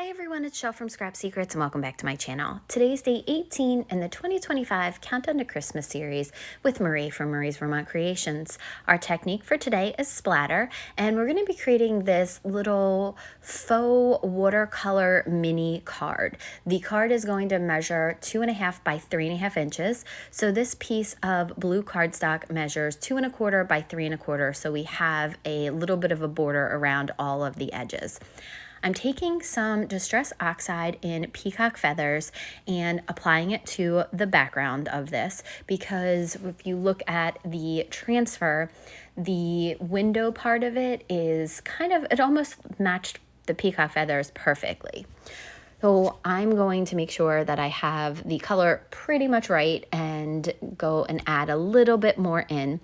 Hi everyone, it's Shell from Scrap Secrets and welcome back to my channel. Today's day 18 in the 2025 Countdown to Christmas series with Marie from Marie's Vermont Creations. Our technique for today is splatter, and we're going to be creating this little faux watercolor mini card. The card is going to measure 2.5 by 3.5 inches. So this piece of blue cardstock measures 2.25 by 3.25, so we have a little bit of a border around all of the edges. I'm taking some Distress Oxide in peacock feathers and applying it to the background of this, because if you look at the transfer, the window part of it is it almost matched the peacock feathers perfectly. So I'm going to make sure that I have the color pretty much right and go and add a little bit more in.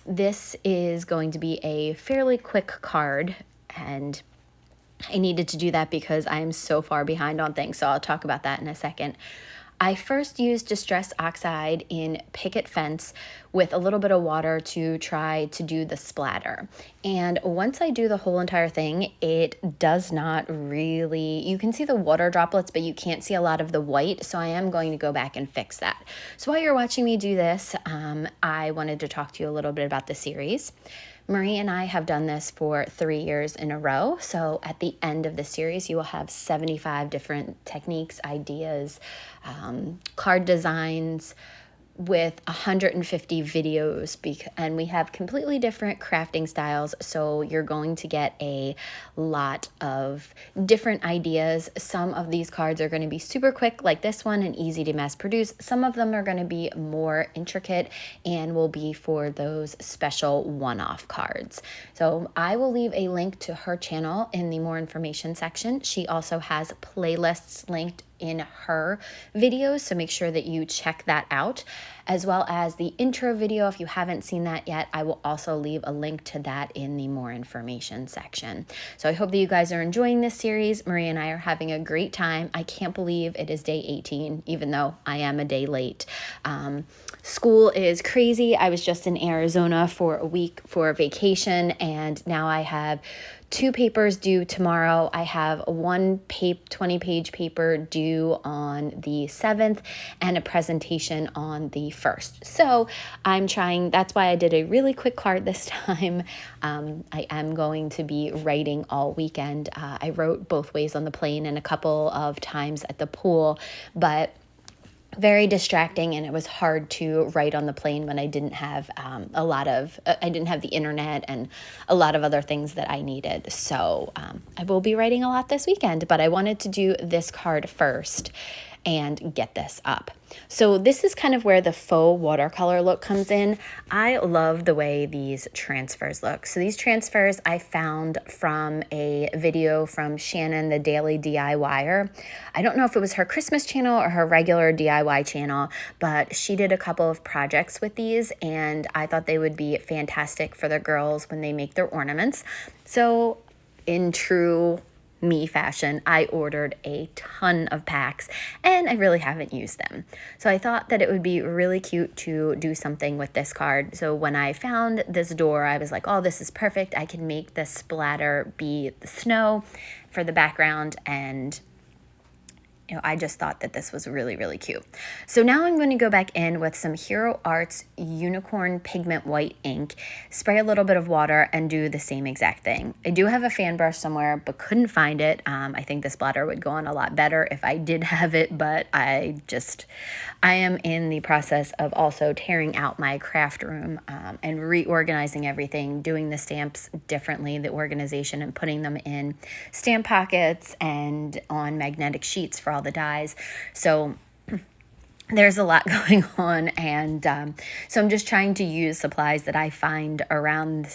This is going to be a fairly quick card, and I needed to do that because I am so far behind on things, so I'll talk about that in a second. I first used Distress Oxide in picket fence with a little bit of water to try to do the splatter. And once I do the whole entire thing, it does not really, you can see the water droplets, but you can't see a lot of the white, so I am going to go back and fix that. So while you're watching me do this, I wanted to talk to you a little bit about the series. Marie and I have done this for 3 years in a row. So at the end of the series, you will have 75 different techniques, ideas, card designs, with 150 videos, and we have completely different crafting styles, so you're going to get a lot of different ideas. Some of these cards are going to be super quick like this one and easy to mass produce. Some of them are going to be more intricate and will be for those special one-off cards. So I will leave a link to her channel in the more information section. She also has playlists linked in her videos, so make sure that you check that out, as well as the intro video. If you haven't seen that yet, I will also leave a link to that in the more information section. So I hope that you guys are enjoying this series. Marie and I are having a great time. I can't believe it is day 18, even though I am a day late. School is crazy. I was just in Arizona for a week for vacation, and now I have 2 papers due tomorrow. I have one 20-page paper due on the 7th and a presentation on the 1st. So I'm trying, that's why I did a really quick card this time. I am going to be writing all weekend. I wrote both ways on the plane and a couple of times at the pool, but very distracting, and it was hard to write on the plane when I didn't have I didn't have the internet and a lot of other things that I needed. So I will be writing a lot this weekend, but I wanted to do this card first and get this up. So this is kind of where the faux watercolor look comes in. I love the way these transfers look. So these transfers I found from a video from Shannon, the Daily DIYer. I don't know if it was her Christmas channel or her regular DIY channel, but she did a couple of projects with these, and I thought they would be fantastic for the girls when they make their ornaments. So in true me fashion, I ordered a ton of packs, and I really haven't used them. So I thought that it would be really cute to do something with this card. So when I found this door, I was like, oh, this is perfect. I can make the splatter be the snow for the background, and I just thought that this was really, really cute. So now I'm going to go back in with some Hero Arts Unicorn Pigment White ink, spray a little bit of water, and do the same exact thing. I do have a fan brush somewhere, but couldn't find it. I think the splatter would go on a lot better if I did have it, but I am in the process of also tearing out my craft room and reorganizing everything, doing the stamps differently, the organization, and putting them in stamp pockets and on magnetic sheets for all the dies. So there's a lot going on, and so I'm just trying to use supplies that I find around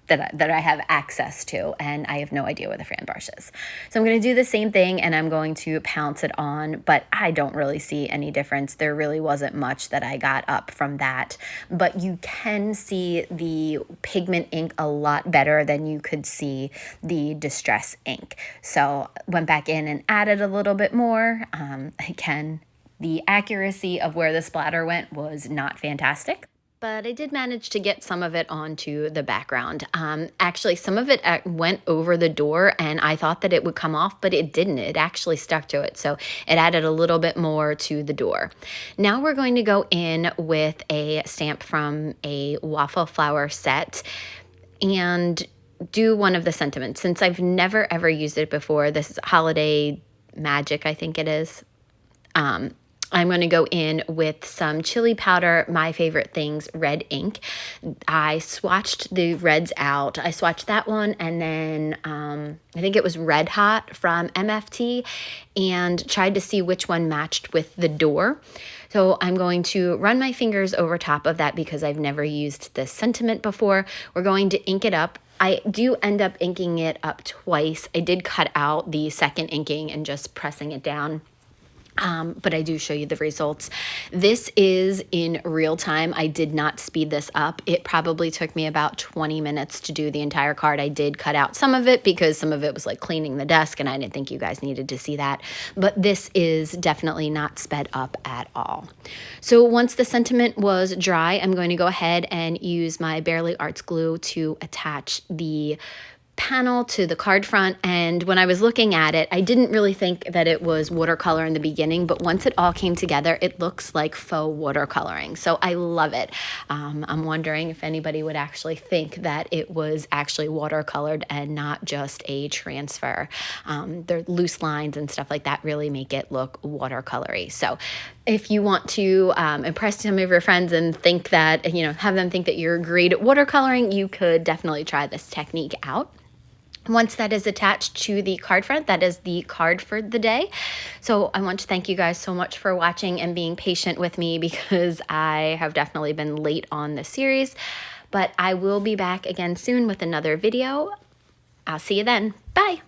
that I have access to, and I have no idea where the fan brush is. So I'm going to do the same thing, and I'm going to pounce it on, but I don't really see any difference. There really wasn't much that I got up from that, but you can see the pigment ink a lot better than you could see the Distress ink. So went back in and added a little bit more. Again, the accuracy of where the splatter went was not fantastic. but I did manage to get some of it onto the background. Actually, some of it went over the door, and I thought that it would come off, but it didn't. It actually stuck to it, so it added a little bit more to the door. Now we're going to go in with a stamp from a waffle flower set and do one of the sentiments. Since I've never ever used it before, this is Holiday Magic, I think it is. I'm going to go in with some chili powder, My Favorite Things red ink. I swatched the reds out. I swatched that one, and then I think it was Red Hot from MFT, and tried to see which one matched with the door. So I'm going to run my fingers over top of that because I've never used this sentiment before. We're going to ink it up. I do end up inking it up twice. I did cut out the second inking and just pressing it down. But I do show you the results. This is in real time. I did not speed this up. It probably took me about 20 minutes to do the entire card. I did cut out some of it because some of it was like cleaning the desk, and I didn't think you guys needed to see that. But this is definitely not sped up at all. So once the sentiment was dry, I'm going to go ahead and use my Barely Arts glue to attach the panel to the card front. And when I was looking at it, I didn't really think that it was watercolor in the beginning, but once it all came together, it looks like faux watercoloring. So I love it. I'm wondering if anybody would actually think that it was actually watercolored and not just a transfer. The loose lines and stuff like that really make it look watercolory. So if you want to impress some of your friends and think that, have them think that you're great at watercoloring, you could definitely try this technique out. Once that is attached to the card front, that is the card for the day. So I want to thank you guys so much for watching and being patient with me because I have definitely been late on this series. But I will be back again soon with another video. I'll see you then. Bye.